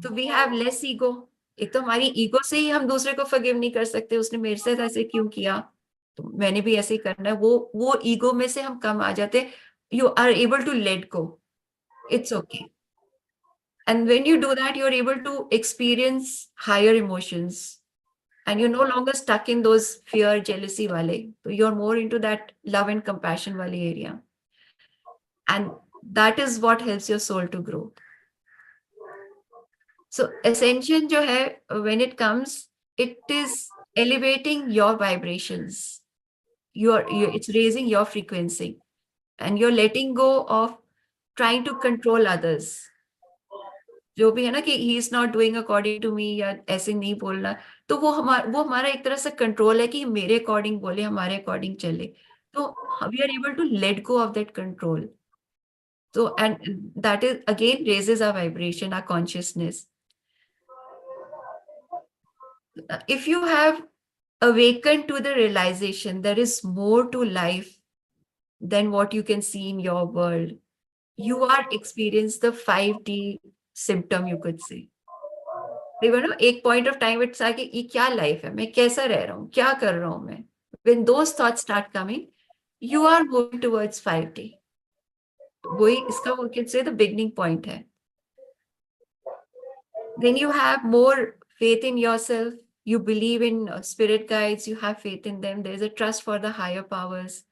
So we have less ego. एक तो हमारी ego से ही हम दूसरे को forgive नहीं कर सकते, उसने मेरे साथ ऐसे क्यों किया, तो मैंने भी ऐसे ही करना है. वो ego में से हम कम आ जाते. You are able to let go. It's okay. And when you do that, you're able to experience higher emotions. And you're no longer stuck in those fear, jealousy wale. So you're more into that love and compassion wale area. And that is what helps your soul to grow. So ascension jo hai, when it comes, it is elevating your vibrations. It's raising your frequency. And you're letting go of trying to control others. जो भी है ना कि he is not doing according to me या ऐसे नहीं बोलना, तो वो हमारा एक तरह से कंट्रोल है कि मेरे अकॉर्डिंग बोले, हमारे अकॉर्डिंग चले. तो we are able to let go of that control. So and that is again raises our vibration, our consciousness. if you have awakened to the realization there is more to life than what you can see in your world, you are experience the 5D symptom, you could say. एक point of time it's like ये क्या life है, मैं कैसा रह रहा हूँ, क्या कर रहा हूँ मैं. When those thoughts start coming, you are moving towards 5D. वही इसका we can say the beginning point है. Then you have more faith in yourself. You believe in spirit guides. You have faith in them. There's a trust for the higher powers.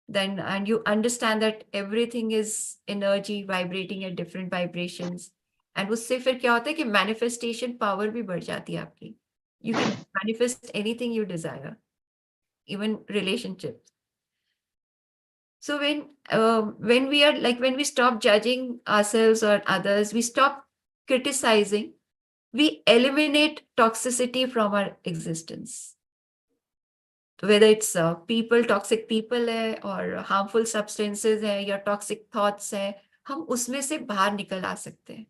Then, and you understand that everything is energy vibrating at different vibrations. And उससे फिर क्या होता है कि manifestation power भी बढ़ जाती है आपकी. You can manifest anything you desire, even relationships. So when we are like, when we stop judging ourselves or others, we stop criticizing, we eliminate toxicity from our existence. Whether it's people, toxic people hai, or harmful substances hai, या toxic thoughts hai, हम उसमें से बाहर निकल आ सकते हैं.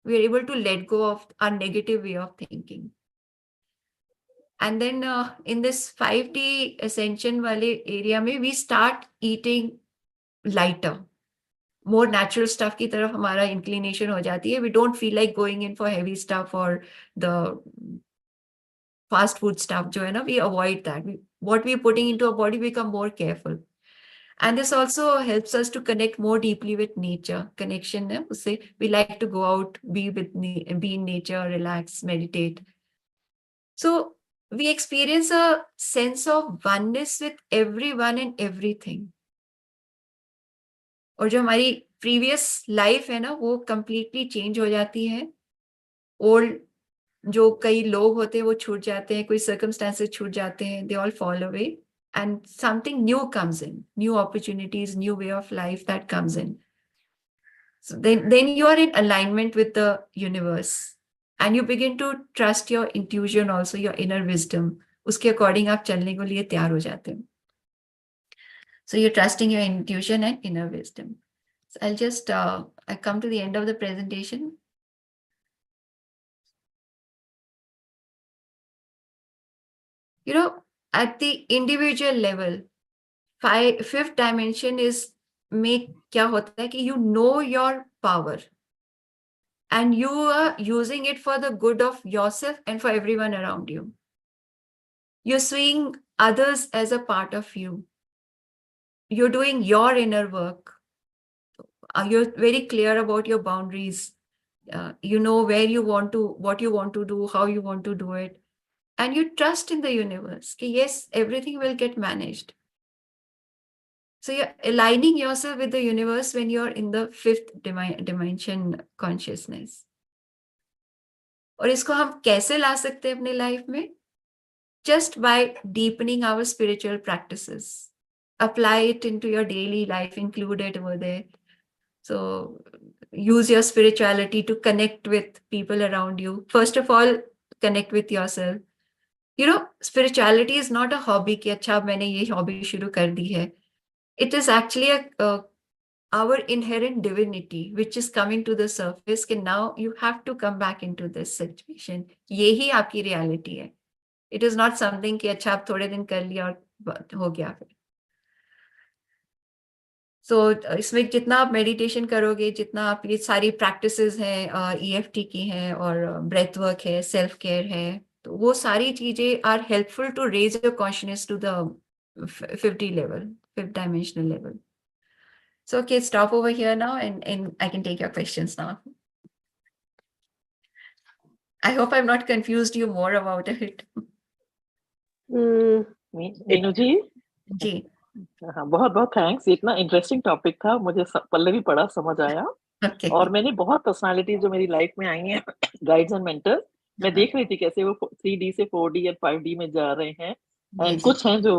We are able to let go of our negative way of thinking. And then in this 5D ascension wale area में, we start eating lighter. More natural stuff की तरफ हमारा inclination हो जाती है. We don't feel like going in for heavy stuff or the fast food stuff जो है ना, we avoid that. What we're putting into our body, become more careful. And this also helps us to connect more deeply with nature. Connection है उससे, we like to go out, be in nature, relax, meditate. So we experience a sense of oneness with everyone and everything. और जो हमारी previous life है ना, वो completely change हो जाती है. Old जो कई लोग होते हैं वो छूट जाते हैं, कोई circumstances छूट जाते हैं, they all fall away and something new comes in, new opportunities, new way of life that comes in. So then you are in alignment with the universe and you begin to trust your intuition also, your inner wisdom. उसके according आप चलने के लिए तैयार हो जाते हैं. So you're trusting your intuition and inner wisdom. So I'll just, I come to the end of the presentation. You know, at the individual level, fifth dimension is make क्या होता है कि you know your power and you are using it for the good of yourself and for everyone around you. You're seeing others as a part of you. You're doing your inner work. You're very clear about your boundaries. You know where you want to, what you want to do, how you want to do it. And you trust in the universe. Ki yes, everything will get managed. So you're aligning yourself with the universe when you're in the fifth dimension consciousness. और इसको हम कैसे ला सकते हैं अपने life में? Just by deepening our spiritual practices. Apply it into your daily life, include it over there. So use your spirituality to connect with people around you. First of all, connect with yourself. You know, spirituality is not a hobby कि अच्छा मैंने ये hobby शुरू कर दी है. It is actually our inherent divinity which is coming to the surface कि now you have to come back into this situation. यही आपकी reality है. It is not something कि अच्छा आप थोड़े दिन कर लिया और हो गया फिर. So इसमें जितना आप मेडिटेशन करोगे, जितना आप ये सारी प्रैक्टिसेस हैं, EFT की हैं और ब्रेथ वर्क है, सेल्फ केयर है, तो वो सारी चीजें are helpful to raise your consciousness to the 50 level, fifth dimensional level. So okay, stop over here now and I can take your questions now. I hope I've not confused you more about it. Meenu ji जी. हाँ, बहुत बहुत thanks. इतना interesting topic था, मुझे पल्ले भी पढ़ा समझ आया. Okay. और मैंने बहुत पर्सनालिटी जो मेरी लाइफ में आई हैं, गाइड्स एंड मेंटर्स, मैं देख रही थी कैसे वो 3D से 4D और 5D में जा रहे हैं. एंड कुछ हैं जो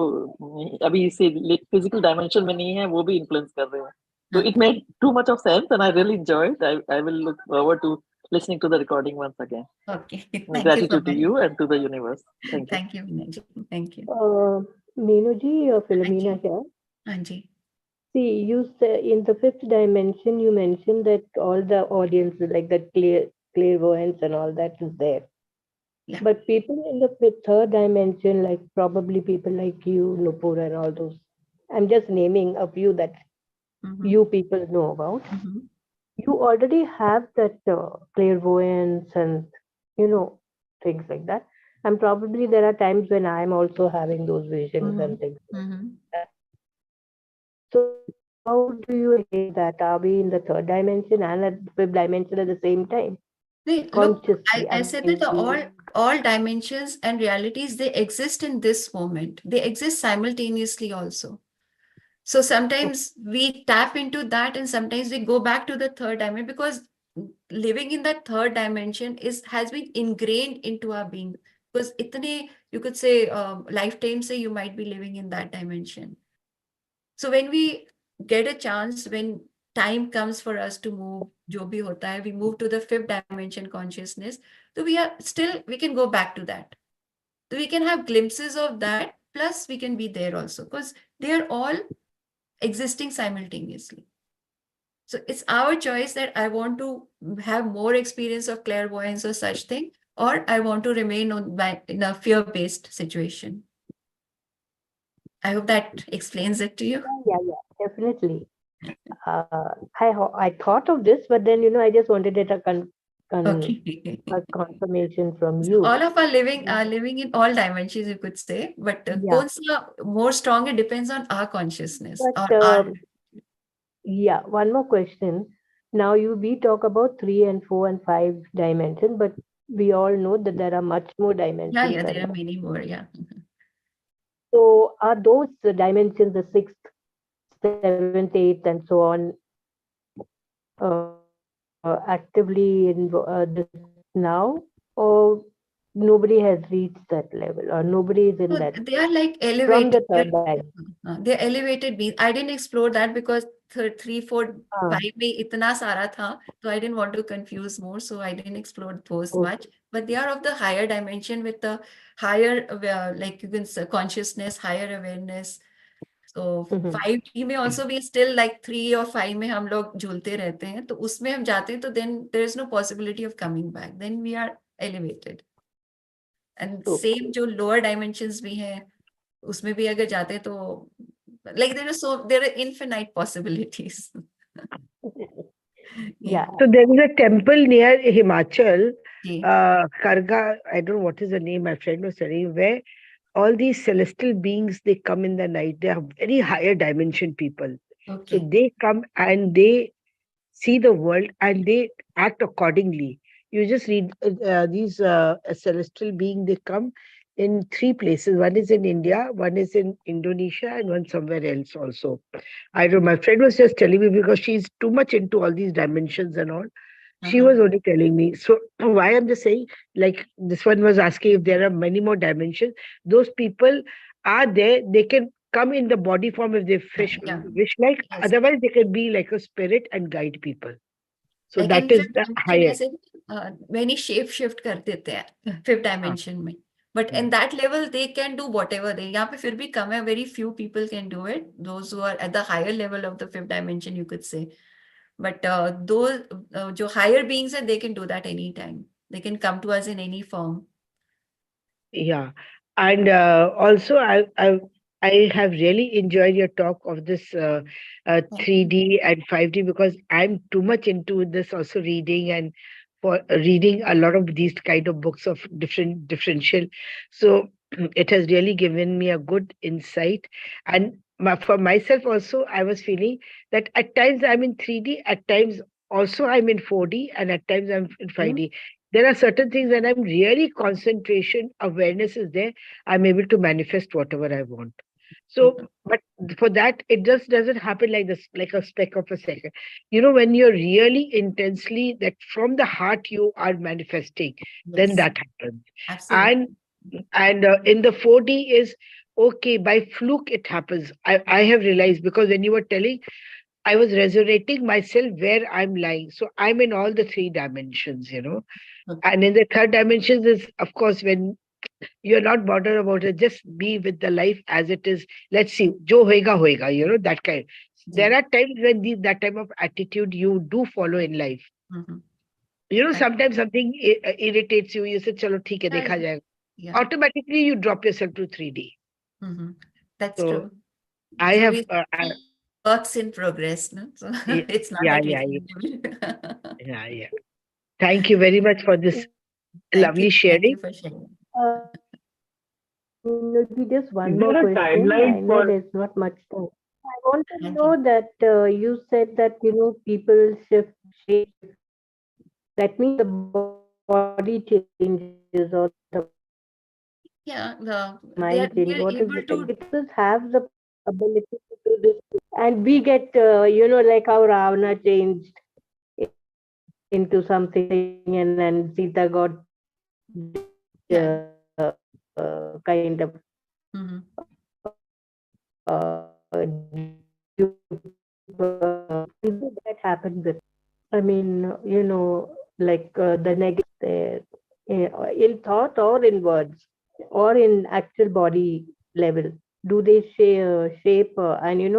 अभी इसे फिजिकल डायमेंशन में नहीं है, वो भी इन्फ्लुएंस कर रहे हैं. तो it made too much of sense and I really enjoyed. I will look forward to listening to the recording once again. Okay. Thank Gratitude you so to much. you and to the universe. Thank you. Thank you, Minocha. Thank you. Meenu ji, Philomena here. Anji. See, you say in the fifth dimension, you mentioned that all the audience, like the clairvoyance and all that is there. Yeah. But people in the third dimension, like probably people like you, Nupur, and all those, I'm just naming a few that Mhm. you people know about. Mhm. You already have that clairvoyance and, you know, things like that. And probably there are times when I'm also having those visions and Mhm. things like Mhm. that. So how do you explain that? Are we in the third dimension and at the fifth dimension at the same time? Look, Consciously. I I said that mean, all dimensions and realities, they exist in this moment. They exist simultaneously also. So sometimes we tap into that and sometimes we go back to the third dimension because living in that third dimension has been ingrained into our being. Because itne, you could say, lifetimes say you might be living in that dimension. So when we get a chance, when time comes for us to move, जो भी होता है, we move to the fifth dimension consciousness. So we can go back to that. So we can have glimpses of that, plus we can be there also, because they are all existing simultaneously. So it's our choice that I want to have more experience of clairvoyance or such thing, or I want to remain in a fear-based situation. I hope that explains it to you. yeah, definitely. I thought of this, but then, you know, I just wanted it Okay. a confirmation from So you. all of our living in all dimensions, you could say, but Yeah. कौन सा more strong, it depends on our consciousness or But our. yeah, one more question. Now we talk about three and four and five dimension, but we all know that there are much more dimensions Yeah, than there are that. many more. Yeah. So are those the dimensions, the sixth, seventh, eighth, and so on, actively in this now, or nobody has reached that level, or nobody is in So that they are like from elevated. the third dimension? They're elevated beings. I didn't explore that because 3, 4, Ah, 5 में इतना सारा था, so I didn't want to confuse more, so I didn't explore those okay. much. But they are of the higher dimension with the higher, like you can say, consciousness, higher awareness. So Mhm. 5D में also we still like 3 or 5 में हम लोग झूलते रहते हैं, तो उसमें हम जाते हैं तो then there is no possibility of coming back. Then we are elevated. And same Okay. जो lower dimensions भी हैं, उसमें भी अगर जाते हैं तो like there are infinite possibilities. Yeah. So there is a temple near Himachal, ji. Karga, I don't know what is the name, my friend was telling, where all these celestial beings, they come in the night. They are very higher dimension people. So Okay. they come and they see the world and they act accordingly. You just read these celestial beings, they come in three places. One is in India, one is in Indonesia, and one somewhere else also. I don't know. My friend was just telling me because she's too much into all these dimensions and all. She Uh-huh. was only telling me. So why I'm just saying, like this one was asking if there are many more dimensions. Those people are there. They can come in the body form if they Yeah. wish like. Yes. Otherwise, they can be like a spirit and guide people. So Like in that is fifth the dimension higher. ऐसे many shape shift कर देते हैं fifth Ah, dimension में. But yeah. in that level they can do whatever they. यहाँ पे फिर भी कम है, very few people can do it. Those who are at the higher level of the fifth dimension, you could say. But those जो higher beings are, they can do that anytime. They can come to us in any form. Yeah, and also I have really enjoyed your talk of this Thank you. 3D and 5D because I'm too much into this also reading and for reading a lot of these kind of books of different differential. So it has really given me a good insight. And for myself also, I was feeling that at times I'm in 3D, at times also I'm in 4D, and at times I'm in 5D. There are certain things when I'm really concentration, awareness is there, I'm able to manifest whatever I want. So, Mhm. but for that, it just doesn't happen like this, like a speck of a second. You know, when you're really intensely that from the heart you are manifesting, then Yes, that happens. absolutely. And in the 4D is okay, by fluke it happens. I have realized because when you were telling, I was resonating myself where I'm lying. So I'm in all the three dimensions, you know. Okay. And in the third dimension is, of course, when you're not bothered about it, just be with the life as it is. Let's see, jo hoega hoega, you know, that kind. Ji. There are times when that type of attitude you do follow in life. Mhm. You know, I- sometimes something irritates you. You say, "Chalo, theek hai, dekha jayega." Yeah. Automatically, you drop yourself to 3D. Mhm. That's So true. I So have, we works in progress, no? So it's not yeah, that we yeah, can do it. yeah, yeah. Thank you very much for this Thank lovely you. Thank sharing. you for sharing. Just one Is more there a question. timeline I know for? there's not much time. I want to Thank know you. that you said that people shift shape. That means the body changes or the Yeah, mind change. they're What is able it? to. Like it have the ability to do this, and we get like how Ravana changed into something, and then Sita got Yeah. kind of Mhm. that happened with. I mean, like the negative in thought or in words or in actual body level. Do they shape and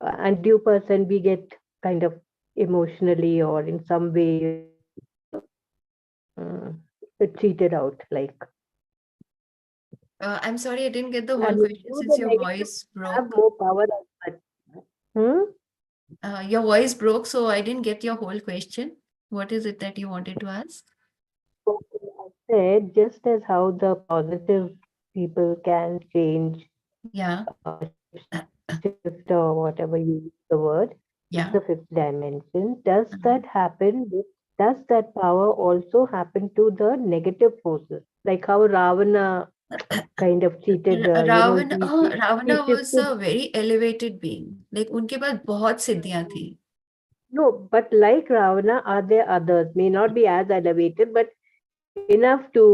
and due person we get kind of emotionally or in some way, cheated out like. I'm sorry, I didn't get the I whole mean, question do since the your negative voice have broke. more power as such? Hmm? Your voice broke, so I didn't get your whole question. What is it that you wanted to ask? Okay, I said just as how the positive people can change, Yeah. shift or whatever you use the word, is Yeah. the fifth dimension. Does Mhm. that happen? Does that power also happen to the negative forces? Like how Ravana kind of cheated, Ravana, he Ravana was shifted. a very elevated being. Like उनके पास बहुत सिद्धियां थी. No, but like Ravana, are there others? May not be as elevated, but enough to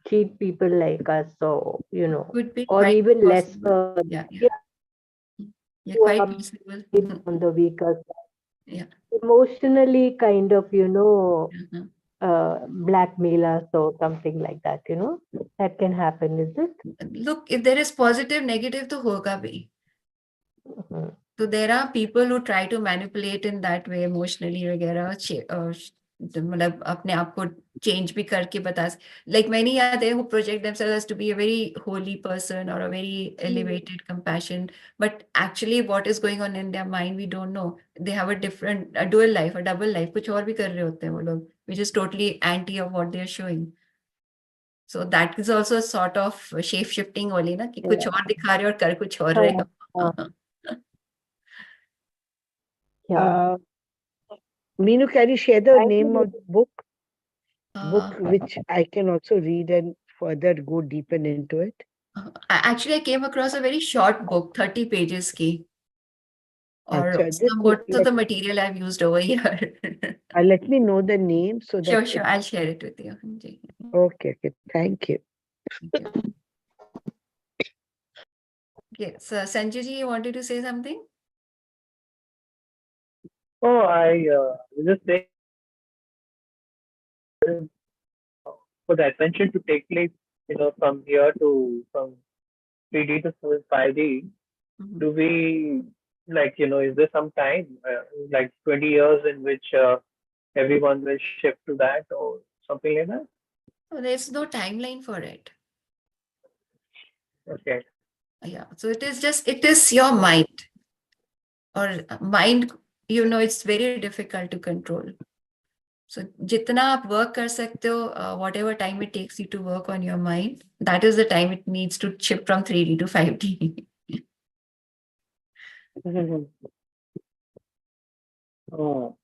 cheat people like us, so Could be or quite even less, possible. Yeah, yeah. Yeah, who quite are possible. on the weaker side, Yeah. emotionally kind of, Mhm. blackmail us or something like that, that can happen, is it? Look, if there is positive, negative, तो होगा भी. Mhm. So there are people who try to manipulate in that way emotionally वगैरह मतलब अपने आप को change भी करके बता like many are there who project themselves as to be a very holy person or a very elevated compassion, but actually what is going on in their mind we don't know. They have a dual life, a double life, कुछ और भी कर रहे होते हैं वो लोग, which is totally anti of what they are showing. So that is also a sort of shape shifting वाली ना कि कुछ और दिखा रहे हो और कर कुछ और रहे हाँ, हाँ, हो. yeah. Uh, Meenu, can you share the Thank name you. of the book Uh, which I can also read and further go deeper into it? Actually, I came across a very short book, 30 pages ki, or Acha, just most of the material I've used over here. let me know the name so that Sure, sure. I'll share it with you. Ji. okay, thank you. Thank you. Okay, so Sanjay ji, you wanted to say something? Oh, I was just saying for the adventure to take place, from here to from 3D to 5D. Mhm. Do we is there some time, like 20 years in which everyone will shift to that or something like that? So there's no timeline for it. Okay. Yeah. So it is your mind or mind, it's very difficult to control. So जितना आप work कर सकते हो, whatever time it takes you to work on your mind, that is the time it needs to shift from 3D to 5D. Oh.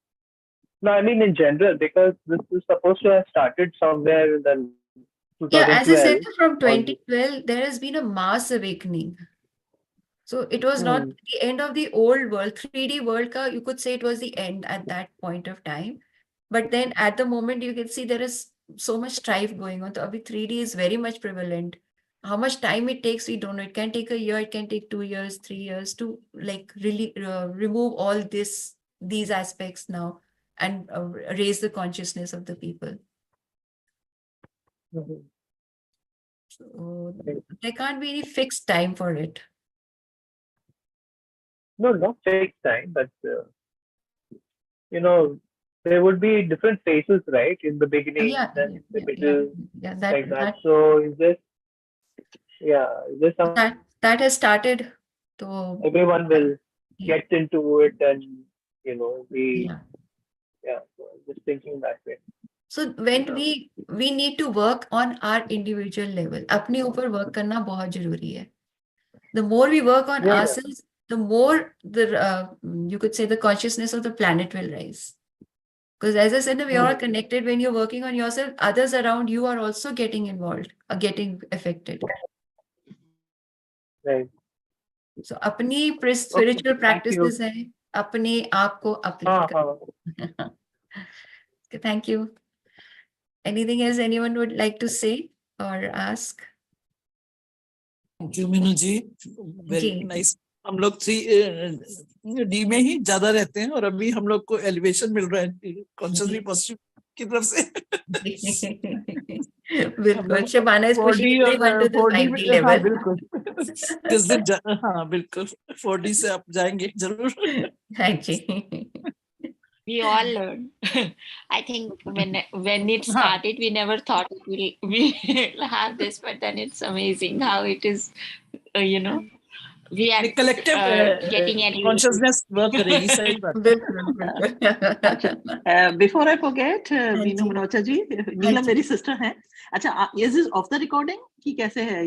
No, I mean in general, because this is supposed to have started somewhere in the Yeah, as I said, 2012. from Or, 2012, there has been a mass awakening. So it was not Hmm. the end of the old world, 3D world ka, you could say it was the end at that point of time. But then at the moment, you can see there is so much strife going on. So abhi 3D is very much prevalent. How much time it takes, we don't know. It can take a year, it can take 2 years, 3 years to like really remove all these aspects now and raise the consciousness of the people. Mhm. So there can't be any fixed time for it. No, not fixed time, but you know, there would be different phases, right? In the beginning, then in the middle, like that. So is this some that has started. So everyone will get into it and be so I'm just thinking that way. So when we need to work on our individual level, अपने ऊपर work करना बहुत जरूरी है. The more we work on ourselves, the more you could say the consciousness of the planet will rise. Because as I said, we are all connected. When you're working on yourself, others around you are also getting involved, are getting affected. Right. So अपनी spiritual practices है, अपने आप को uplift करना. Thank you. Anything else anyone would like to say or ask? Thank you, Meenu ji. Very nice. हम लोग 3D में ही ज्यादा रहते हैं और अभी हम लोग को एलिवेशन मिल रहा है कॉन्शियसली पॉजिटिव की तरफ से. बिल्कुल. Shabana is pushing everyone to the 5D level. बिल्कुल. किस दिन हाँ बिल्कुल 4D से आप जाएंगे जरूर. Thank you. We all learn. I think when it started, we never thought we will have this, but then it's amazing how it is. We are getting any consciousness work करेगी. सही बात. Before I forget, Meenu, Minocha ji, Neelam मेरी sister है. अच्छा, is this off the recording कि कैसे है?